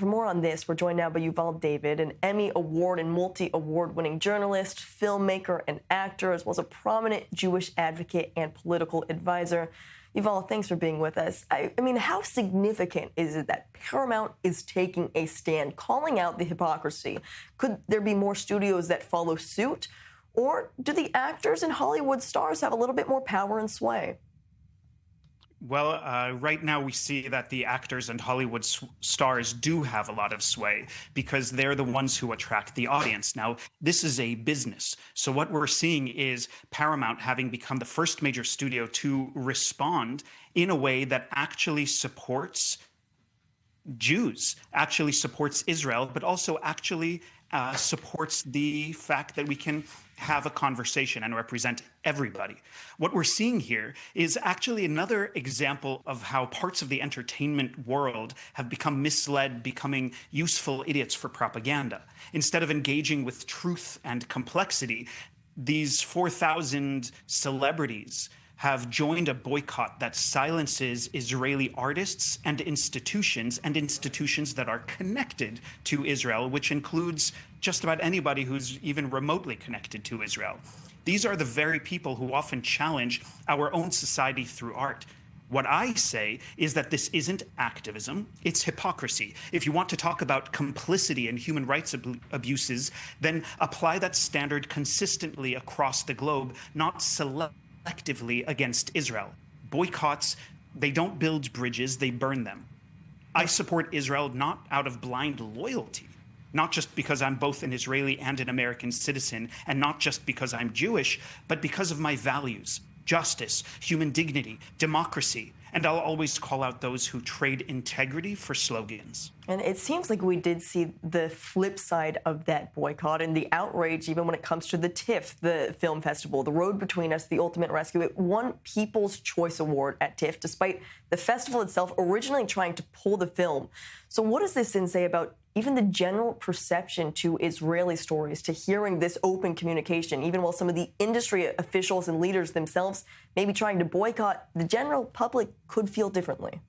for more on this, we're joined now by Yuval David, an Emmy Award and multi-award winning journalist, filmmaker, and actor, as well as a prominent Jewish advocate and political advisor. Yuval, thanks for being with us. I mean, how significant is it that Paramount is taking a stand, calling out the hypocrisy? Could there be more studios that follow suit? Or do the actors and Hollywood stars have a little bit more power and sway? Well, right now we see that the actors and Hollywood stars do have a lot of sway because they're the ones who attract the audience. Now, this is a business. So what we're seeing is Paramount having become the first major studio to respond in a way that actually supports Jews, actually supports Israel, but also actually supports the fact that we can have a conversation and represent everybody. What we're seeing here is actually another example of how parts of the entertainment world have become misled, becoming useful idiots for propaganda. Instead of engaging with truth and complexity, these 4,000 celebrities have joined a boycott that silences Israeli artists and institutions that are connected to Israel, which includes just about anybody who's even remotely connected to Israel. These are the very people who often challenge our own society through art. What I say is that this isn't activism, it's hypocrisy. If you want to talk about complicity and human rights abuses, then apply that standard consistently across the globe, not selectively against Israel. Boycotts, they don't build bridges, they burn them. I support Israel not out of blind loyalty, not just because I'm both an Israeli and an American citizen, and not just because I'm Jewish, but because of my values: justice, human dignity, democracy. And I'll always call out those who trade integrity for slogans. And it seems like we did see the flip side of that boycott and the outrage, even when it comes to the TIFF, the film festival, The Road Between Us, The Ultimate Rescue. It won People's Choice Award at TIFF, despite the festival itself originally trying to pull the film. So what does this then say about even the general perception to Israeli stories, to hearing this open communication, even while some of the industry officials and leaders themselves may be trying to boycott, the general public could feel differently?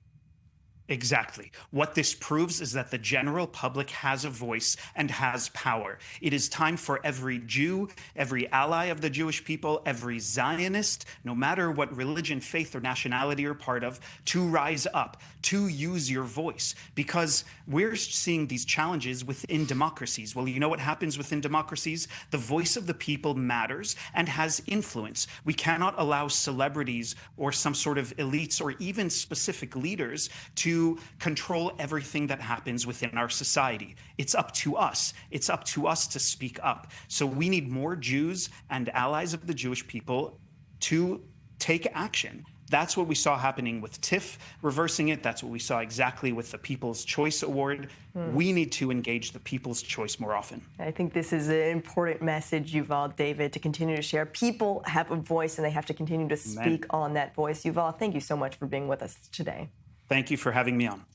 Exactly. What this proves is that the general public has a voice and has power. It is time for every Jew, every ally of the Jewish people, every Zionist, no matter what religion, faith, or nationality you're part of, to rise up, to use your voice. Because we're seeing these challenges within democracies. Well, you know what happens within democracies? The voice of the people matters and has influence. We cannot allow celebrities or some sort of elites or even specific leaders to control everything that happens within our society. It's up to us. It's up to us to speak up. So we need more Jews and allies of the Jewish people to take action. That's what we saw happening with TIFF reversing it. That's what we saw exactly with the People's Choice Award. We need to engage the People's Choice more often. I think this is an important message, Yuval, David, to continue to share. People have a voice, and they have to continue to speak on that voice. Yuval, thank you so much for being with us today. Thank you for having me on.